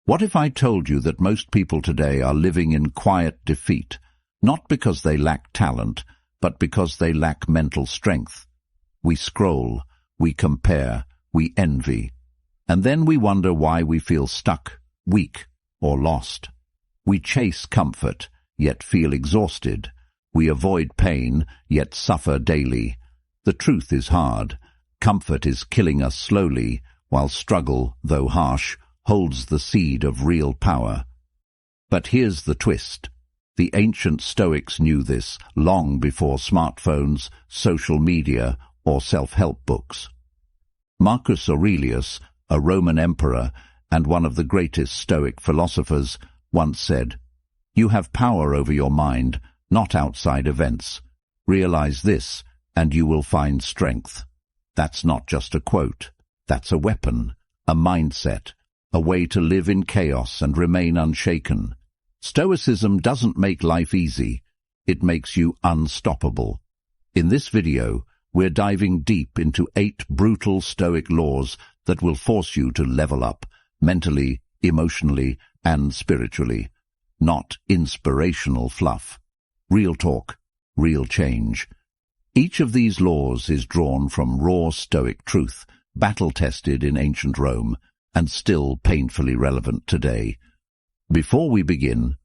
What if I told you that most people today are living in quiet defeat, not because they lack talent, but because they lack mental strength? We scroll, we compare, we envy, and then we wonder why we feel stuck, weak, or lost. We chase comfort, yet feel exhausted. We avoid pain, yet suffer daily. The truth is hard. Comfort is killing us slowly, while struggle, though harsh, holds the seed of real power. But here's the twist. The ancient Stoics knew this long before smartphones, social media, or self-help books. Marcus Aurelius, a Roman emperor and one of the greatest Stoic philosophers, once said, "You have power over your mind, not outside events. Realize this, and you will find strength." That's not just a quote. That's a weapon, a mindset, a way to live in chaos and remain unshaken. Stoicism doesn't make life easy. It makes you unstoppable. In this video, we're diving deep into 8 brutal Stoic laws that will force you to level up, mentally, emotionally, and spiritually. Not inspirational fluff. Real talk, real change. Each of these laws is drawn from raw Stoic truth, battle-tested in ancient Rome, and still painfully relevant today. Before we begin,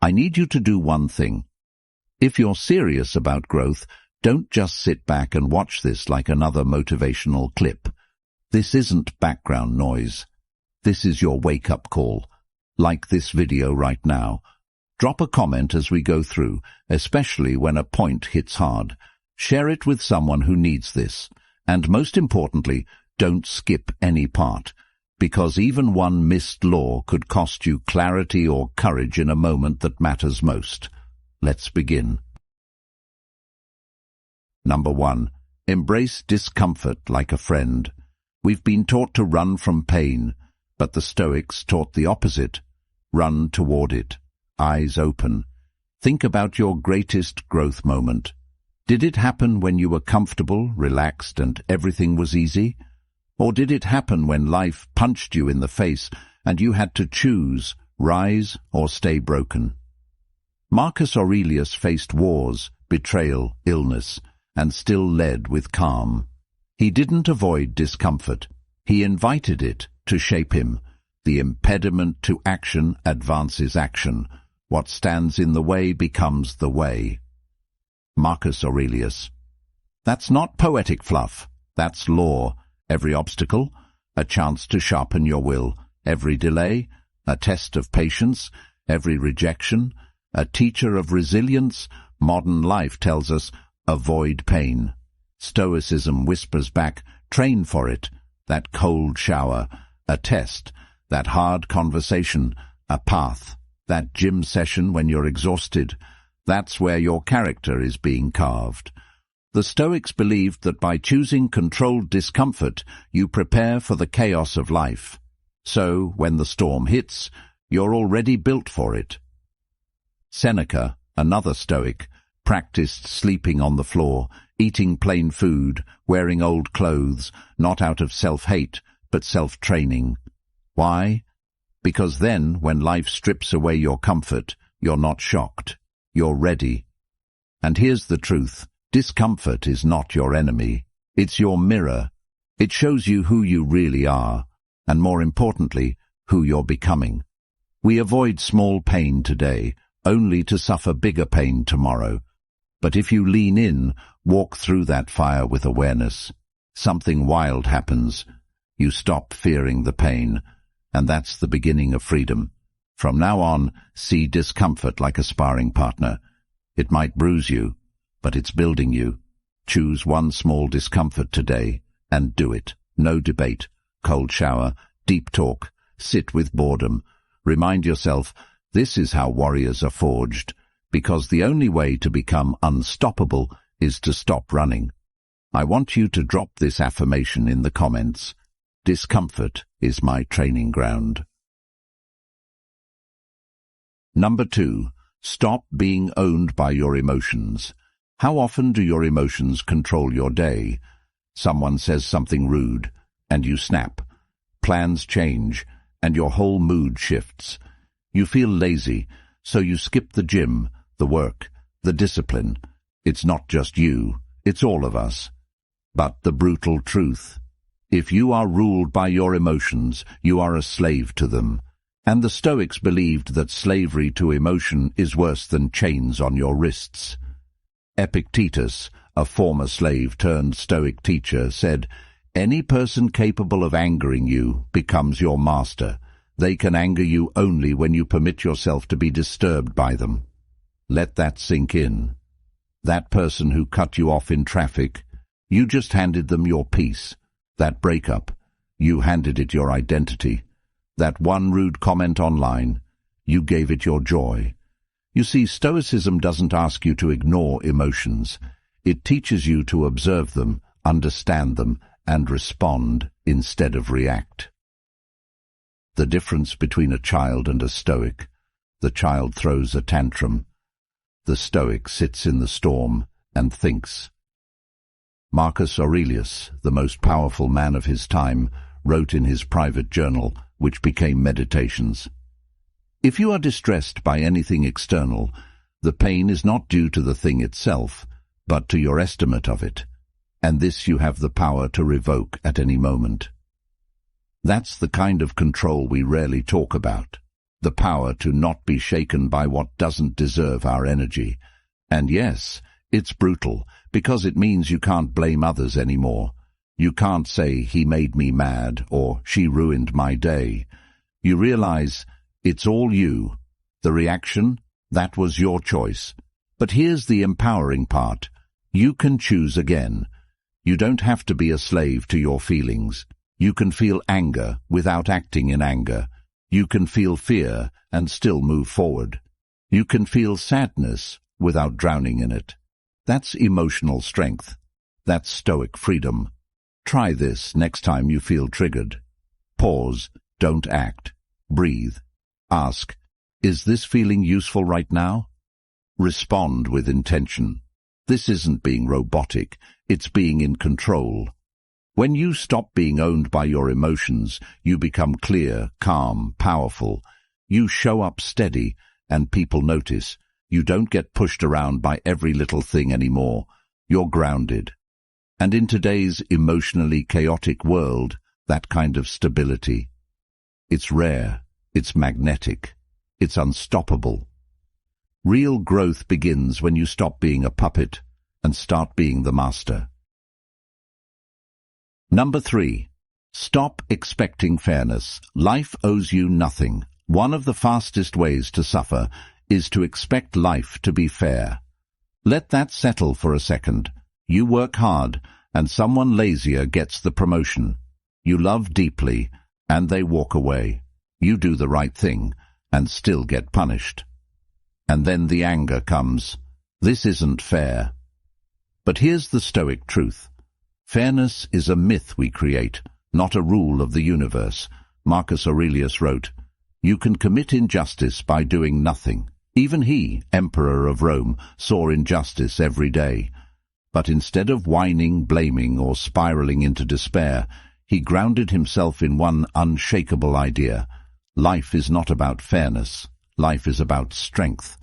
I need you to do one thing. If you're serious about growth, don't just sit back and watch this like another motivational clip. This isn't background noise. This is your wake-up call. Like this video right now. Drop a comment as we go through, especially when a point hits hard. Share it with someone who needs this. And most importantly, don't skip any part, because even one missed law could cost you clarity or courage in a moment that matters most. Let's begin. Number 1. Embrace discomfort like a friend. We've been taught to run from pain, but the Stoics taught the opposite. Run toward it, eyes open. Think about your greatest growth moment. Did it happen when you were comfortable, relaxed, and everything was easy? Or did it happen when life punched you in the face and you had to choose, rise or stay broken? Marcus Aurelius faced wars, betrayal, illness, and still led with calm. He didn't avoid discomfort. He invited it to shape him. The impediment to action advances action. What stands in the way becomes the way. Marcus Aurelius. That's not poetic fluff. That's law. Every obstacle, a chance to sharpen your will. Every delay, a test of patience. Every rejection, a teacher of resilience. Modern life tells us, avoid pain. Stoicism whispers back, train for it. That cold shower, a test. That hard conversation, a path. That gym session when you're exhausted. That's where your character is being carved. The Stoics believed that by choosing controlled discomfort, you prepare for the chaos of life. So, when the storm hits, you're already built for it. Seneca, another Stoic, practiced sleeping on the floor, eating plain food, wearing old clothes, not out of self-hate, but self-training. Why? Because then, when life strips away your comfort, you're not shocked. You're ready. And here's the truth. Discomfort is not your enemy. It's your mirror. It shows you who you really are, and more importantly, who you're becoming. We avoid small pain today, only to suffer bigger pain tomorrow. But if you lean in, walk through that fire with awareness, something wild happens. You stop fearing the pain, and that's the beginning of freedom. From now on, see discomfort like a sparring partner. It might bruise you, but it's building you. Choose one small discomfort today, and do it. No debate, cold shower, deep talk, sit with boredom. Remind yourself, this is how warriors are forged, because the only way to become unstoppable is to stop running. I want you to drop this affirmation in the comments. Discomfort is my training ground. Number 2. Stop being owned by your emotions. How often do your emotions control your day? Someone says something rude, and you snap. Plans change, and your whole mood shifts. You feel lazy, so you skip the gym, the work, the discipline. It's not just you, it's all of us. But the brutal truth: if you are ruled by your emotions, you are a slave to them. And the Stoics believed that slavery to emotion is worse than chains on your wrists. Epictetus, a former slave turned Stoic teacher, said, "Any person capable of angering you becomes your master. They can anger you only when you permit yourself to be disturbed by them." Let that sink in. That person who cut you off in traffic, you just handed them your peace. That breakup, you handed it your identity. That one rude comment online, you gave it your joy. You see, Stoicism doesn't ask you to ignore emotions. It teaches you to observe them, understand them, and respond instead of react. The difference between a child and a Stoic: the child throws a tantrum. The Stoic sits in the storm and thinks. Marcus Aurelius, the most powerful man of his time, wrote in his private journal, which became Meditations, "If you are distressed by anything external, the pain is not due to the thing itself, but to your estimate of it, and this you have the power to revoke at any moment." That's the kind of control we rarely talk about, the power to not be shaken by what doesn't deserve our energy. And yes, it's brutal, because it means you can't blame others anymore. You can't say, "He made me mad," or "She ruined my day." You realize it's all you. The reaction, that was your choice. But here's the empowering part. You can choose again. You don't have to be a slave to your feelings. You can feel anger without acting in anger. You can feel fear and still move forward. You can feel sadness without drowning in it. That's emotional strength. That's Stoic freedom. Try this next time you feel triggered. Pause, don't act. Breathe. Ask, is this feeling useful right now? Respond with intention. This isn't being robotic, it's being in control. When you stop being owned by your emotions, you become clear, calm, powerful. You show up steady, and people notice. You don't get pushed around by every little thing anymore. You're grounded. And in today's emotionally chaotic world, that kind of stability, it's rare, it's magnetic, it's unstoppable. Real growth begins when you stop being a puppet and start being the master. Number 3. Stop expecting fairness. Life owes you nothing. One of the fastest ways to suffer is to expect life to be fair. Let that settle for a second. You work hard, and someone lazier gets the promotion. You love deeply, and they walk away. You do the right thing, and still get punished. And then the anger comes. This isn't fair. But here's the Stoic truth. Fairness is a myth we create, not a rule of the universe. Marcus Aurelius wrote, "You can commit injustice by doing nothing." Even he, Emperor of Rome, saw injustice every day. But instead of whining, blaming, or spiraling into despair, he grounded himself in one unshakable idea. Life is not about fairness. Life is about strength.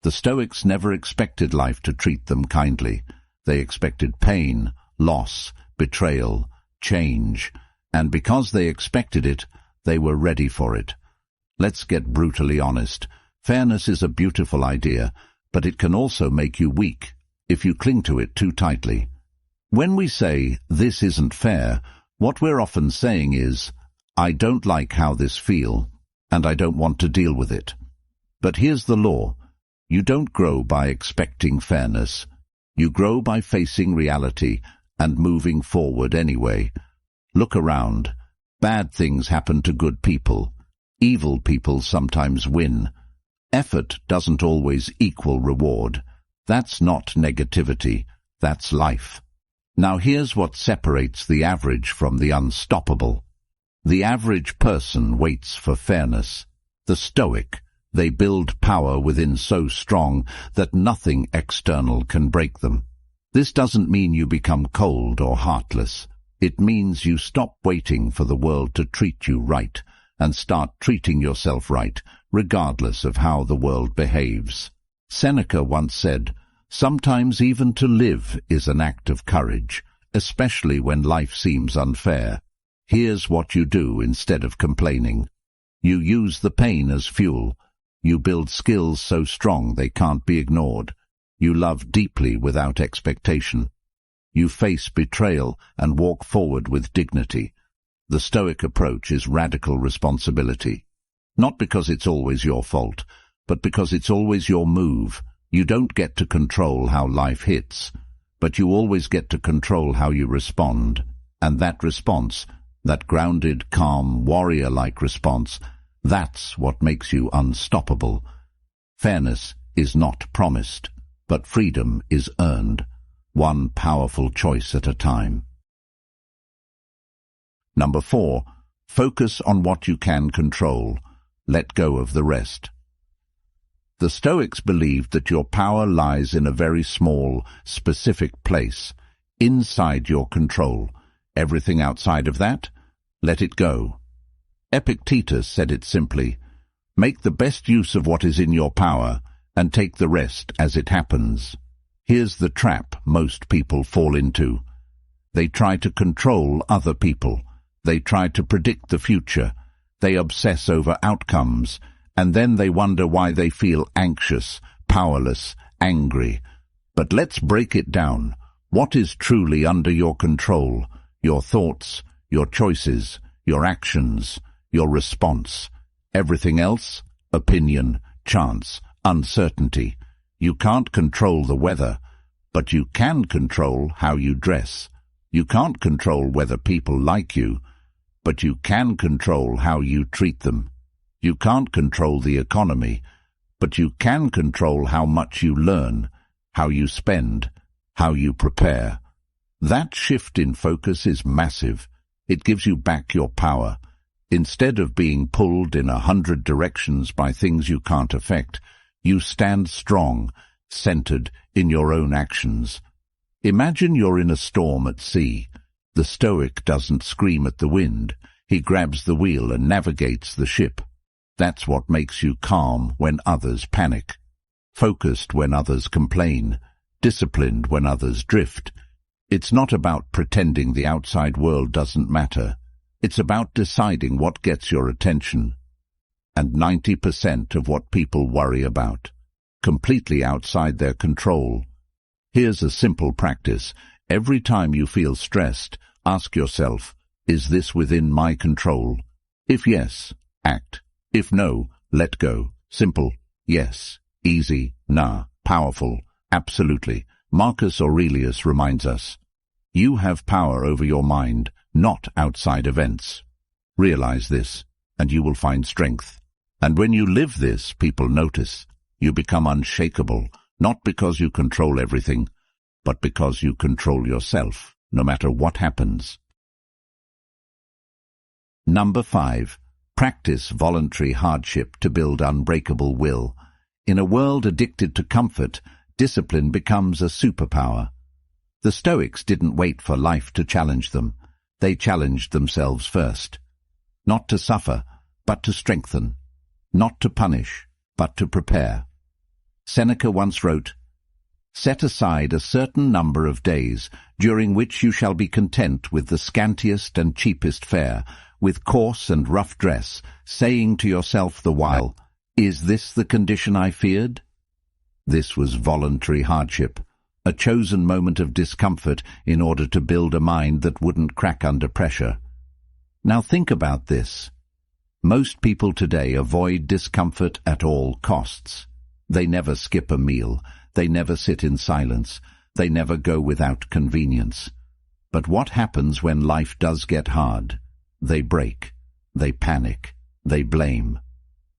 The Stoics never expected life to treat them kindly. They expected pain, loss, betrayal, change. And because they expected it, they were ready for it. Let's get brutally honest. Fairness is a beautiful idea, but it can also make you weak if you cling to it too tightly. When we say, "This isn't fair," what we're often saying is, "I don't like how this feels, and I don't want to deal with it." But here's the law. You don't grow by expecting fairness. You grow by facing reality and moving forward anyway. Look around. Bad things happen to good people. Evil people sometimes win. Effort doesn't always equal reward. That's not negativity, that's life. Now here's what separates the average from the unstoppable. The average person waits for fairness. The Stoic, they build power within so strong that nothing external can break them. This doesn't mean you become cold or heartless. It means you stop waiting for the world to treat you right, and start treating yourself right, regardless of how the world behaves. Seneca once said, "Sometimes even to live is an act of courage, especially when life seems unfair. Here's what you do instead of complaining. You use the pain as fuel. You build skills so strong they can't be ignored. You love deeply without expectation. You face betrayal and walk forward with dignity." The Stoic approach is radical responsibility. Not because it's always your fault, but because it's always your move. You don't get to control how life hits, but you always get to control how you respond. And that response, that grounded, calm, warrior-like response, that's what makes you unstoppable. Fairness is not promised, but freedom is earned, one powerful choice at a time. Number 4, focus on what you can control. Let go of the rest. The Stoics believed that your power lies in a very small, specific place, inside your control. Everything outside of that, let it go. Epictetus said it simply, "Make the best use of what is in your power, and take the rest as it happens." Here's the trap most people fall into. They try to control other people. They try to predict the future. They obsess over outcomes, and then they wonder why they feel anxious, powerless, angry. But let's break it down. What is truly under your control? Your thoughts, your choices, your actions, your response. Everything else? Opinion, chance, uncertainty. You can't control the weather, but you can control how you dress. You can't control whether people like you, but you can control how you treat them. You can't control the economy, but you can control how much you learn, how you spend, how you prepare. That shift in focus is massive. It gives you back your power. Instead of being pulled in 100 directions by things you can't affect, you stand strong, centered in your own actions. Imagine you're in a storm at sea. The Stoic doesn't scream at the wind. He grabs the wheel and navigates the ship. That's what makes you calm when others panic, focused when others complain, disciplined when others drift. It's not about pretending the outside world doesn't matter. It's about deciding what gets your attention. And 90% of what people worry about, completely outside their control. Here's a simple practice. Every time you feel stressed, ask yourself, is this within my control? If yes, act. If no, let go. Simple. Yes. Easy. Nah. Powerful. Absolutely. Marcus Aurelius reminds us, you have power over your mind, not outside events. Realize this, and you will find strength. And when you live this, people notice. You become unshakable, not because you control everything, but because you control yourself, no matter what happens. Number 5. Practice voluntary hardship to build unbreakable will. In a world addicted to comfort, discipline becomes a superpower. The Stoics didn't wait for life to challenge them. They challenged themselves first. Not to suffer, but to strengthen. Not to punish, but to prepare. Seneca once wrote, "Set aside a certain number of days, during which you shall be content with the scantiest and cheapest fare, with coarse and rough dress, saying to yourself the while, 'Is this the condition I feared?'" This was voluntary hardship, a chosen moment of discomfort in order to build a mind that wouldn't crack under pressure. Now think about this. Most people today avoid discomfort at all costs. They never skip a meal. They never sit in silence. They never go without convenience. But what happens when life does get hard? They break. They panic. They blame.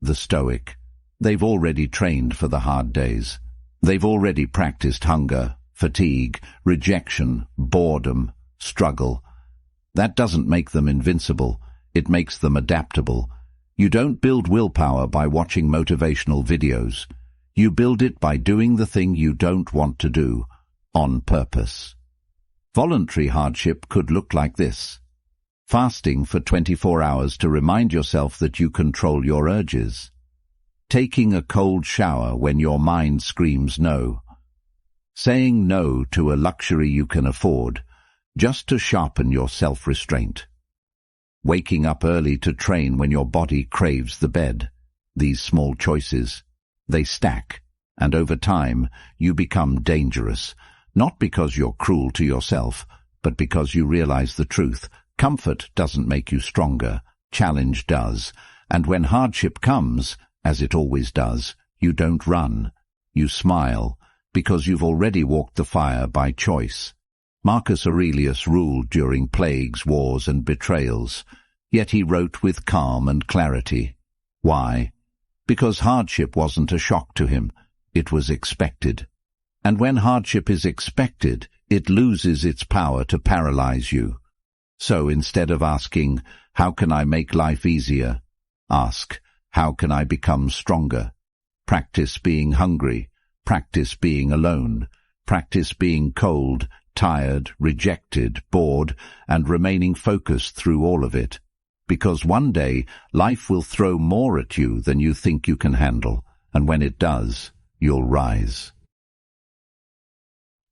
The Stoic. They've already trained for the hard days. They've already practiced hunger, fatigue, rejection, boredom, struggle. That doesn't make them invincible. It makes them adaptable. You don't build willpower by watching motivational videos. You build it by doing the thing you don't want to do, on purpose. Voluntary hardship could look like this. Fasting for 24 hours to remind yourself that you control your urges. Taking a cold shower when your mind screams no. Saying no to a luxury you can afford, just to sharpen your self-restraint. Waking up early to train when your body craves the bed. These small choices, they stack, and over time you become dangerous, not because you're cruel to yourself, but because you realize the truth. Comfort doesn't make you stronger, challenge does, and when hardship comes, as it always does, you don't run, you smile, because you've already walked the fire by choice. Marcus Aurelius ruled during plagues, wars, and betrayals, yet he wrote with calm and clarity. Why? Because hardship wasn't a shock to him, it was expected. And when hardship is expected, it loses its power to paralyze you. So instead of asking, how can I make life easier? Ask, how can I become stronger? Practice being hungry, practice being alone, practice being cold, tired, rejected, bored, and remaining focused through all of it. Because one day, life will throw more at you than you think you can handle, and when it does, you'll rise.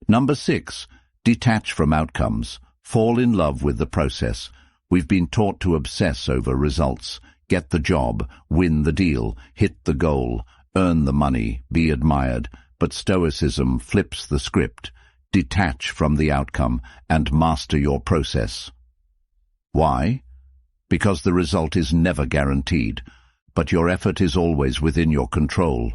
Number 6. Detach from outcomes. Fall in love with the process. We've been taught to obsess over results. Get the job, win the deal, hit the goal, earn the money, be admired. But Stoicism flips the script. Detach from the outcome and master your process. Why? Because the result is never guaranteed, but your effort is always within your control.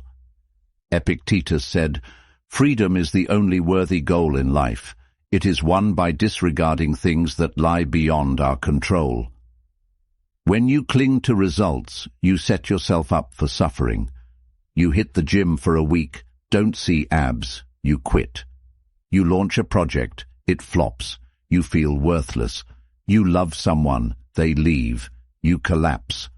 Epictetus said, "Freedom is the only worthy goal in life. It is won by disregarding things that lie beyond our control." When you cling to results, you set yourself up for suffering. You hit the gym for a week, don't see abs, you quit. You launch a project, it flops, you feel worthless. You love someone, they leave, you collapse.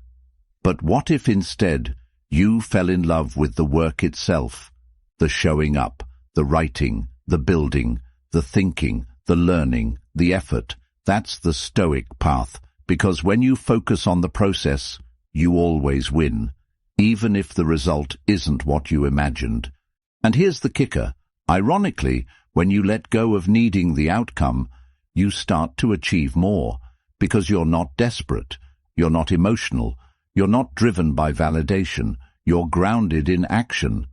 But what if instead you fell in love with the work itself? The showing up, the writing, the building, the thinking, the learning, the effort. That's the Stoic path, because when you focus on the process, you always win, even if the result isn't what you imagined. And here's the kicker. Ironically, when you let go of needing the outcome, you start to achieve more, because you're not desperate, you're not emotional, you're not driven by validation, you're grounded in action.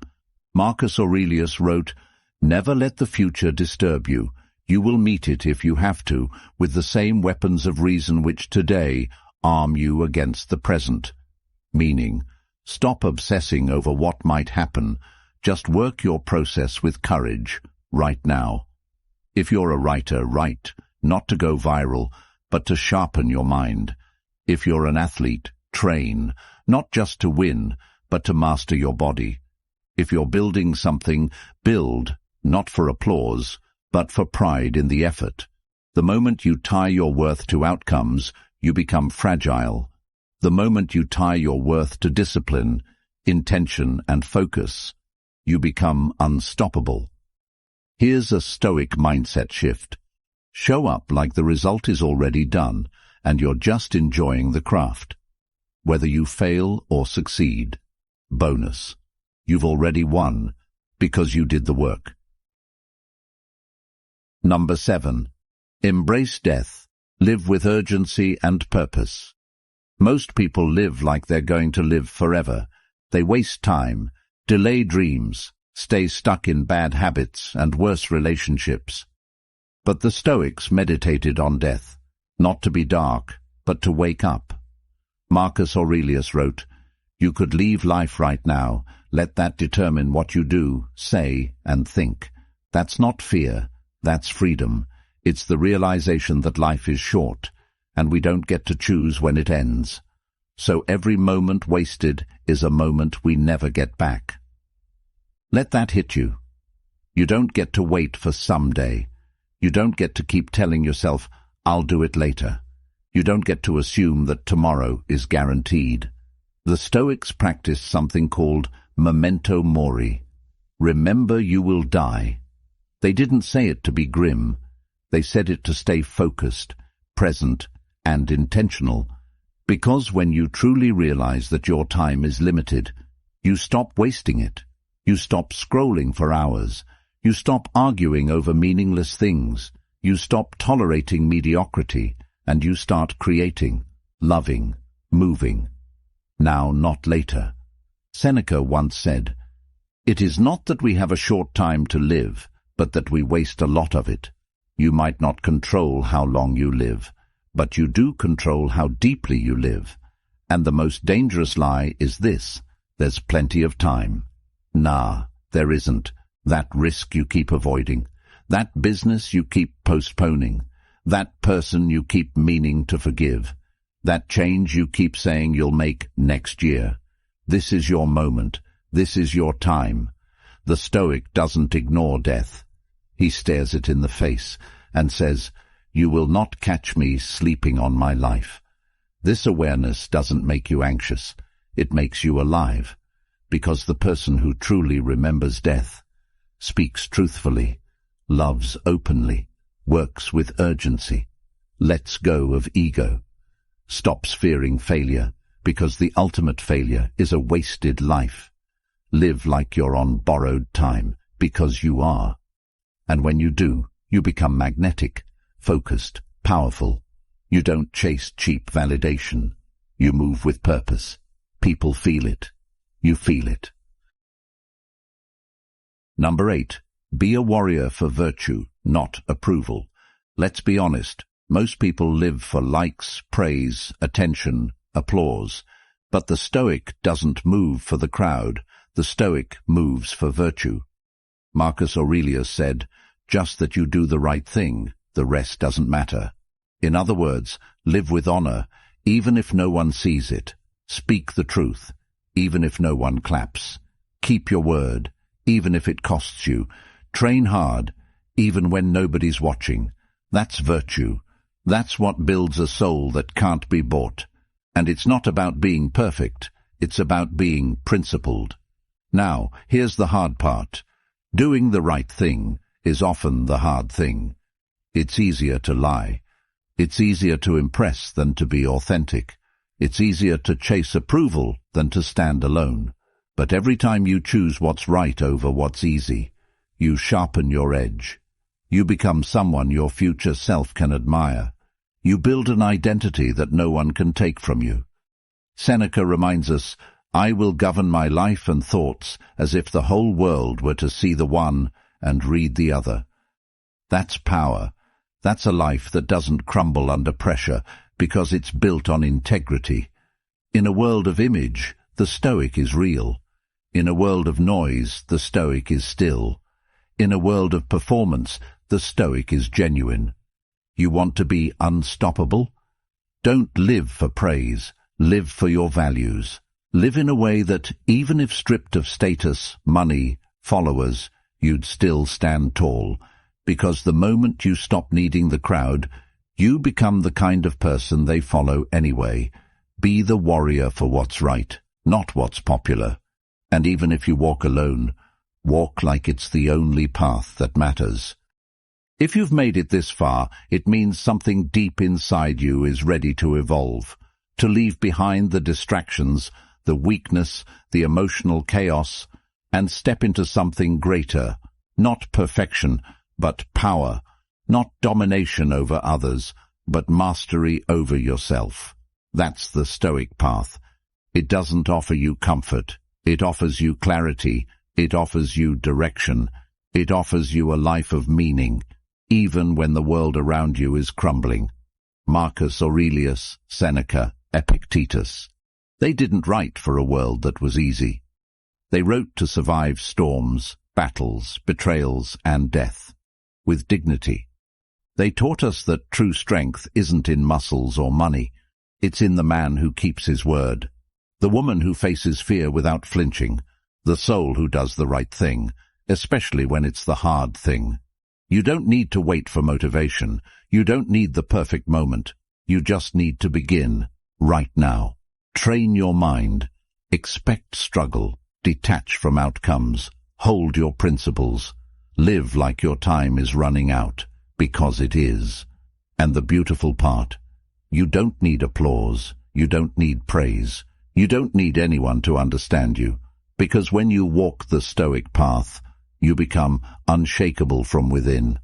Marcus Aurelius wrote, "Never let the future disturb you. You will meet it if you have to, with the same weapons of reason which today arm you against the present." Meaning, stop obsessing over what might happen. Just work your process with courage, right now. If you're a writer, write, not to go viral, but to sharpen your mind. If you're an athlete, train, not just to win, but to master your body. If you're building something, build, not for applause, but for pride in the effort. The moment you tie your worth to outcomes, you become fragile. The moment you tie your worth to discipline, intention, and focus, you become unstoppable. Here's a Stoic mindset shift. Show up like the result is already done, and you're just enjoying the craft. Whether you fail or succeed, bonus. You've already won, because you did the work. Number 7. Embrace death. Live with urgency and purpose. Most people live like they're going to live forever. They waste time, delay dreams, stay stuck in bad habits and worse relationships. But the Stoics meditated on death, not to be dark, but to wake up. Marcus Aurelius wrote, "You could leave life right now. Let that determine what you do, say, and think." That's not fear, that's freedom. It's the realization that life is short, and we don't get to choose when it ends. So every moment wasted is a moment we never get back. Let that hit you. You don't get to wait for someday. You don't get to keep telling yourself, "I'll do it later." You don't get to assume that tomorrow is guaranteed. The Stoics practiced something called memento mori. Remember you will die. They didn't say it to be grim. They said it to stay focused, present, and intentional. Because when you truly realize that your time is limited, you stop wasting it. You stop scrolling for hours. You stop arguing over meaningless things. You stop tolerating mediocrity, and you start creating, loving, moving. Now, not later. Seneca once said, "It is not that we have a short time to live, but that we waste a lot of it." You might not control how long you live, but you do control how deeply you live. And the most dangerous lie is this: there's plenty of time. Nah, there isn't. That risk you keep avoiding, that business you keep postponing, that person you keep meaning to forgive, that change you keep saying you'll make next year. This is your moment. This is your time. The Stoic doesn't ignore death. He stares it in the face and says, "You will not catch me sleeping on my life." This awareness doesn't make you anxious. It makes you alive, because the person who truly remembers death speaks truthfully, loves openly, works with urgency, lets go of ego, stops fearing failure, because the ultimate failure is a wasted life. Live like you're on borrowed time, because you are. And when you do, you become magnetic, focused, powerful. You don't chase cheap validation. You move with purpose. People feel it. You feel it. Number 8. Be a warrior for virtue, not approval. Let's be honest. Most people live for likes, praise, attention, applause. But the Stoic doesn't move for the crowd. The Stoic moves for virtue. Marcus Aurelius said, "Just that you do the right thing, the rest doesn't matter." In other words, live with honor, even if no one sees it. Speak the truth, even if no one claps. Keep your word, even if it costs you. Train hard, even when nobody's watching. That's virtue. That's what builds a soul that can't be bought. And it's not about being perfect. It's about being principled. Now, here's the hard part. Doing the right thing is often the hard thing. It's easier to lie. It's easier to impress than to be authentic. It's easier to chase approval than to stand alone. But every time you choose what's right over what's easy, you sharpen your edge. You become someone your future self can admire. You build an identity that no one can take from you. Seneca reminds us, "I will govern my life and thoughts as if the whole world were to see the one and read the other." That's power. That's a life that doesn't crumble under pressure because it's built on integrity. In a world of image, the Stoic is real. In a world of noise, the Stoic is still. In a world of performance, the Stoic is genuine. You want to be unstoppable? Don't live for praise. Live for your values. Live in a way that, even if stripped of status, money, followers, you'd still stand tall. Because the moment you stop needing the crowd, you become the kind of person they follow anyway. Be the warrior for what's right, not what's popular. And even if you walk alone, walk like it's the only path that matters. If you've made it this far, it means something deep inside you is ready to evolve, to leave behind the distractions, the weakness, the emotional chaos, and step into something greater, not perfection, but power, not domination over others, but mastery over yourself. That's the Stoic path. It doesn't offer you comfort. It offers you clarity. It offers you direction. It offers you a life of meaning, even when the world around you is crumbling. Marcus Aurelius, Seneca, Epictetus. They didn't write for a world that was easy. They wrote to survive storms, battles, betrayals, and death, with dignity. They taught us that true strength isn't in muscles or money. It's in the man who keeps his word, the woman who faces fear without flinching, the soul who does the right thing, especially when it's the hard thing. You don't need to wait for motivation. You don't need the perfect moment. You just need to begin, right now. Train your mind. Expect struggle. Detach from outcomes. Hold your principles. Live like your time is running out, because it is. And the beautiful part, You don't need applause. You don't need praise. You don't need anyone to understand you. Because when you walk the Stoic path, you become unshakable from within.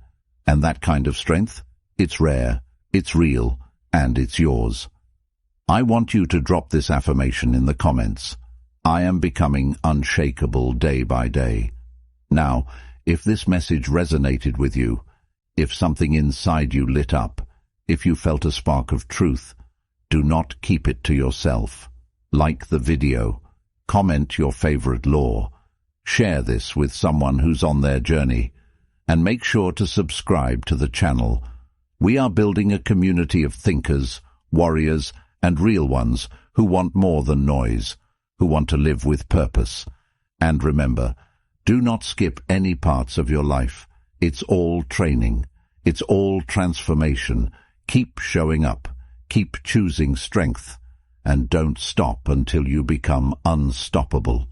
And that kind of strength? It's rare, it's real, and it's yours. I want you to drop this affirmation in the comments. I am becoming unshakable day by day. Now, if this message resonated with you, if something inside you lit up, if you felt a spark of truth, do not keep it to yourself. Like the video, comment your favorite law, share this with someone who's on their journey, and make sure to subscribe to the channel. We are building a community of thinkers, warriors, and real ones who want more than noise, who want to live with purpose. And remember, do not skip any parts of your life. It's all training. It's all transformation. Keep showing up. Keep choosing strength. And don't stop until you become unstoppable.